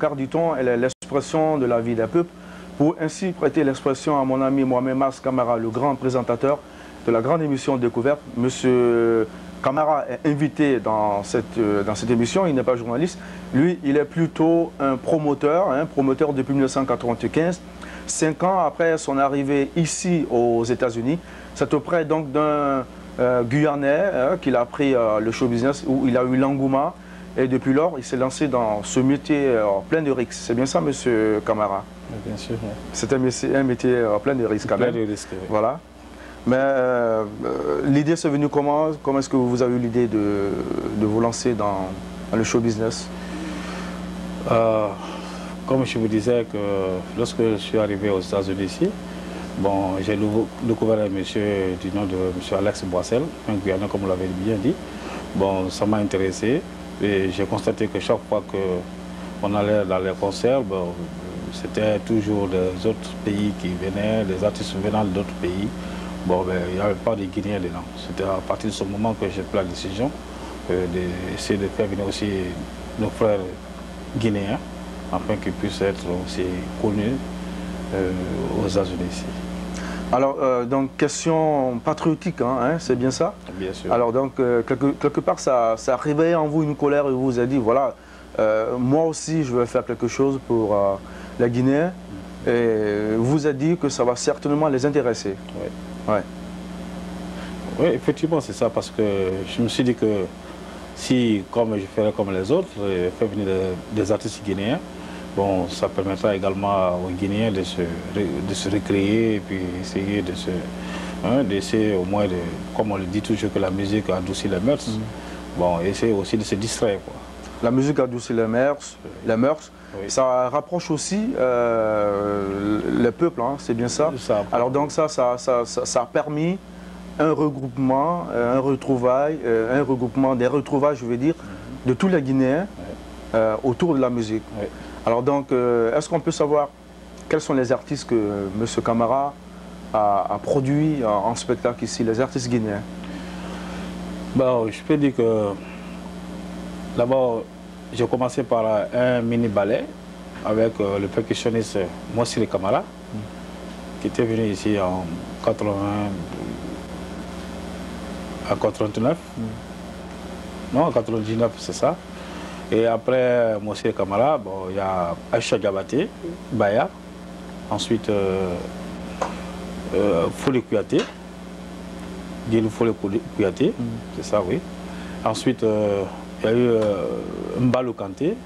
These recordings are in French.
car du temps, elle est l'expression de la vie des peuples. Pour ainsi prêter l'expression à mon ami Mohamed Mars Camara, le grand présentateur de la grande émission Découverte. Monsieur Camara est invité dans cette émission, il n'est pas journaliste. Lui, il est plutôt un promoteur depuis 1995. 5 ans après son arrivée ici aux États-Unis, c'est auprès donc d'un Guyanais qu'il a pris le show business, où il a eu l'engouement. Et depuis lors, il s'est lancé dans ce métier plein de risques. C'est bien ça, monsieur Camara? Bien sûr. Oui. C'est un métier plein de risques quand même. Plein de risques, oui. Voilà. Mais l'idée, c'est venu comment? Comment est-ce que vous avez eu l'idée de vous lancer dans le show business? Comme je vous disais, que lorsque je suis arrivé aux États-Unis ici, bon, j'ai découvert un monsieur du nom de monsieur Alex Boissel, un Guyanais, comme vous l'avez bien dit. Bon, ça m'a intéressé et j'ai constaté que chaque fois qu'on allait dans les concerts, bon, c'était toujours des autres pays qui venaient, des artistes venant d'autres pays. Bon, ben, il n'y avait pas de Guinéens dedans. C'était à partir de ce moment que j'ai pris la décision d'essayer de faire venir aussi nos frères guinéens, afin qu'ils puissent être aussi connus aux États-Unis ici. Alors, donc, question patriotique, c'est bien ça? Bien sûr. Alors, donc, quelque part, ça a réveillé en vous une colère et vous vous avez dit, voilà, moi aussi, je veux faire quelque chose pour la Guinée. Et vous avez dit que ça va certainement les intéresser. Oui. Ouais. Oui, effectivement, c'est ça, parce que je me suis dit que si, comme je ferais comme les autres, faire venir des artistes guinéens, bon, ça permettra également aux Guinéens de se recréer et puis essayer d'essayer au moins, comme on le dit toujours, que la musique adoucit les mœurs, bon, essayer aussi de se distraire, quoi. La musique adoucit les mœurs, oui. Ça rapproche aussi les peuples, c'est bien ça? Alors donc ça a permis un regroupement, un retrouvaille, un regroupement des retrouvailles, je veux dire, de tous les Guinéens autour de la musique. Oui. Alors donc, est-ce qu'on peut savoir quels sont les artistes que M. Camara a produits en spectacle ici, les artistes guinéens? Bon, je peux dire que d'abord, j'ai commencé par un mini-ballet avec le percussionniste Mossiri Camara, qui était venu ici en 89. Non, en 99, c'est ça. Et après Mossiri Camara, bon, il y a Aïcha Diabaté, Baya. Ensuite, Folie Kouyaté. Guilou Folie Kouyaté, c'est ça, oui. Ensuite, il y a eu Mbalou Kanté.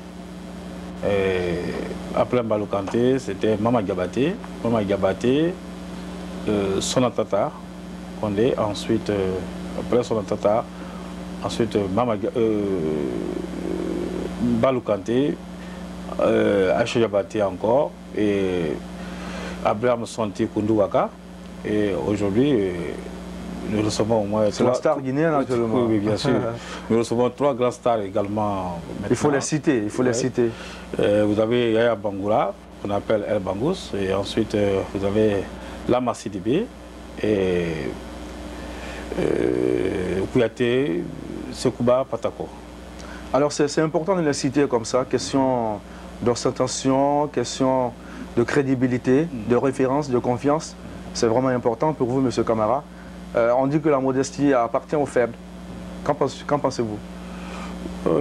Et après Mbalou Kanté, c'était Mama Diabaté. Mama Diabaté, Sonatata Kondé. Ensuite, après Sonatata, ensuite Mbalou Kanté, Aïcha Diabaté encore, et Abraham Santi Koundouaka. Et aujourd'hui, nous recevons au moins... C'est la star guinéenne actuellement. Oui, bien sûr. Nous recevons 3 grands stars également. Il faut les citer, les citer. Vous avez Yaya Bangoura, qu'on appelle El Bangous, et ensuite vous avez Lama Sidibé, et Kouyaté, Sekouba Patako. Alors c'est important de les citer comme ça, question d'ostentation, question de crédibilité, de référence, de confiance. C'est vraiment important pour vous, M. Camara. On dit que la modestie appartient aux faibles. Qu'en pensez-vous?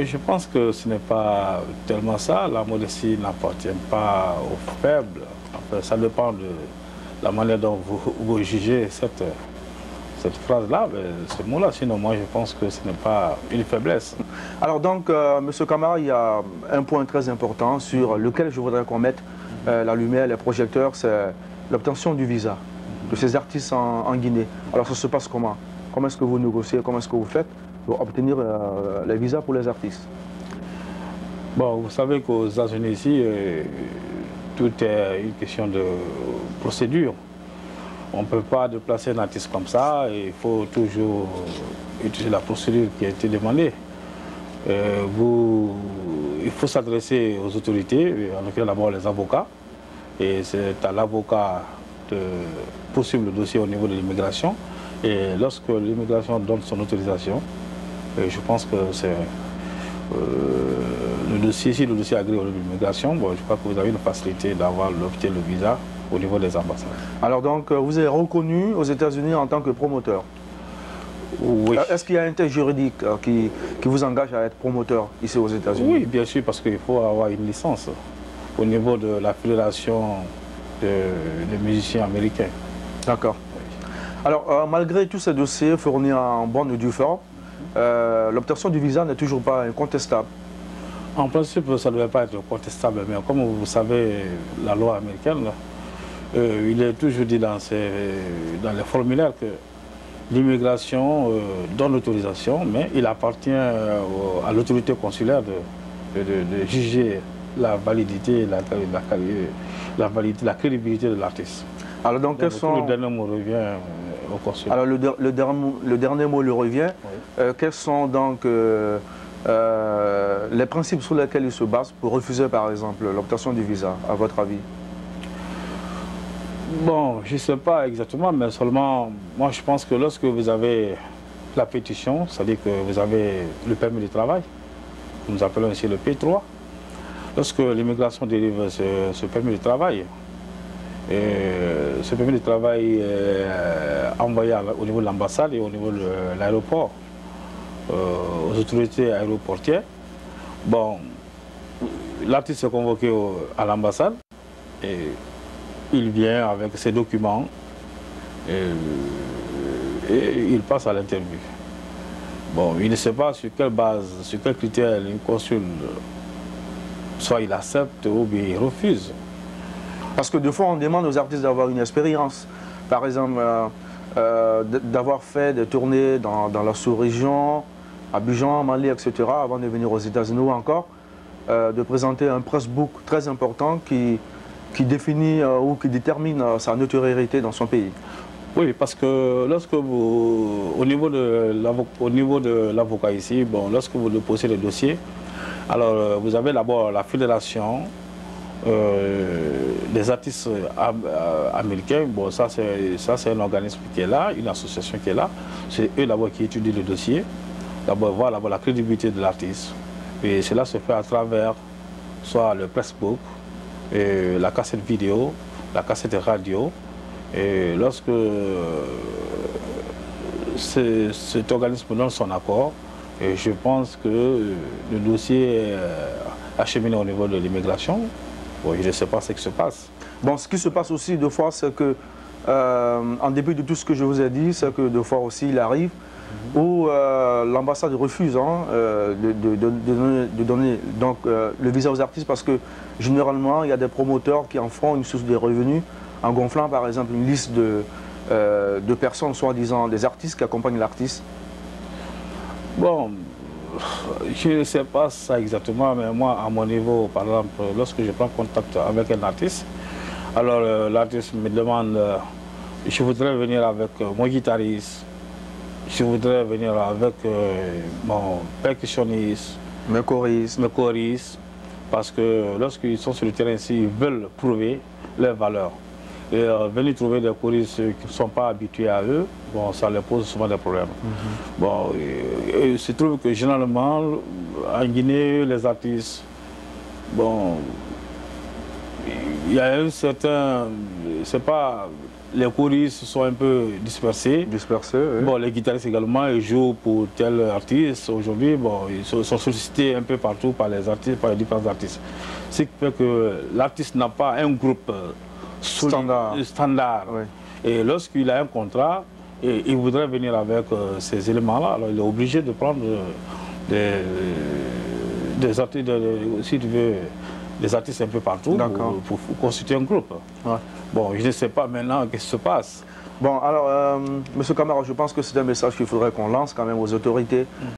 Je pense que ce n'est pas tellement ça. La modestie n'appartient pas aux faibles. Enfin, ça dépend de la manière dont vous jugez cette phrase-là, ce mot-là. Sinon, moi, je pense que ce n'est pas une faiblesse. Alors donc, M. Camara, il y a un point très important sur lequel je voudrais qu'on mette la lumière, les projecteurs, c'est l'obtention du visa de ces artistes en Guinée. Alors ça se passe comment? Comment est-ce que vous négociez? Comment est-ce que vous faites pour obtenir les visas pour les artistes? Bon, vous savez qu'aux États-Unis ici, tout est une question de procédure. On ne peut pas déplacer un artiste comme ça, il faut toujours utiliser la procédure qui a été demandée. Il faut s'adresser aux autorités, en l'occurrence d'abord les avocats, et c'est à l'avocat de poursuivre le dossier au niveau de l'immigration. Et lorsque l'immigration donne son autorisation, je pense que le dossier, si le dossier agrée au niveau de l'immigration, bon, je crois que vous avez une facilité d'avoir l'obtenir le visa au niveau des ambassades. Alors donc, vous êtes reconnu aux États-Unis en tant que promoteur? Oui. Est-ce qu'il y a un texte juridique qui vous engage à être promoteur ici aux États-Unis? Oui, bien sûr, parce qu'il faut avoir une licence au niveau de la Fédération des musiciens américains. D'accord. Alors, malgré tous ces dossiers fournis en bonne et due forme, l'obtention du visa n'est toujours pas incontestable. En principe, ça ne devait pas être contestable, mais comme vous savez, la loi américaine, il est toujours dit dans les formulaires que l'immigration donne l'autorisation, mais il appartient à l'autorité consulaire de juger la validité, la crédibilité de l'artiste. Alors donc, le dernier mot revient au consulat. Alors le dernier mot lui revient. Oui. Quels sont donc les principes sur lesquels il se base pour refuser par exemple l'obtention du visa, à votre avis? Bon, je ne sais pas exactement, mais seulement, moi je pense que lorsque vous avez la pétition, c'est-à-dire que vous avez le permis de travail, nous appelons ici le P3, lorsque l'immigration délivre ce permis de travail, ce permis de travail est envoyé au niveau de l'ambassade et au niveau de l'aéroport, aux autorités aéroportières. Bon, l'artiste est convoqué à l'ambassade et il vient avec ses documents et il passe à l'interview. Bon, il ne sait pas sur quelle base, sur quels critères le consul, soit il accepte ou bien il refuse. Parce que des fois, on demande aux artistes d'avoir une expérience. Par exemple, d'avoir fait des tournées dans la sous-région, Abidjan, Mali, etc., avant de venir aux États-Unis ou encore, de présenter un pressbook très important qui définit ou qui détermine sa notoriété dans son pays. Oui, parce que lorsque vous, au niveau de l'avocat ici, bon, lorsque vous déposez le dossier, alors vous avez d'abord la fédération des artistes américains. Bon, ça c'est un organisme qui est là, une association qui est là. C'est eux d'abord qui étudient le dossier, d'abord voir la crédibilité de l'artiste. Et cela se fait à travers soit le pressbook, la cassette vidéo, la cassette radio. Et lorsque cet organisme donne son accord, et je pense que le dossier est acheminé au niveau de l'immigration. Bon, je ne sais pas ce qui se passe. Bon, ce qui se passe aussi deux fois, c'est que, en dépit de tout ce que je vous ai dit, c'est que deux fois aussi il arrive où l'ambassade refuse de donner donc, le visa aux artistes parce que généralement il y a des promoteurs qui en font une source de revenus en gonflant par exemple une liste de personnes, soi-disant des artistes qui accompagnent l'artiste. Bon, je ne sais pas ça exactement, mais moi à mon niveau, par exemple, lorsque je prends contact avec un artiste, alors l'artiste me demande, je voudrais venir avec mon guitariste, je voudrais venir avec mon percussionniste, mes choristes, parce que lorsqu'ils sont sur le terrain ici, ils veulent prouver leur valeur. Et venir trouver des choristes qui ne sont pas habitués à eux, bon, ça leur pose souvent des problèmes. Bon, il se trouve que généralement, en Guinée, les artistes, bon, il y a un certain, c'est pas, les choristes sont un peu dispersés. Oui. Bon, les guitaristes également, ils jouent pour tel artiste. Aujourd'hui, bon, ils sont sollicités un peu partout par les artistes, par les différents artistes. Ce qui fait que l'artiste n'a pas un groupe standard. Oui. Et lorsqu'il a un contrat, et il voudrait venir avec ces éléments-là, alors il est obligé de prendre des artistes, si tu veux, des artistes un peu partout pour constituer un groupe. Ouais. Bon, je ne sais pas maintenant qu'est-ce qui se passe. Bon, alors, M. Camara, je pense que c'est un message qu'il faudrait qu'on lance quand même aux autorités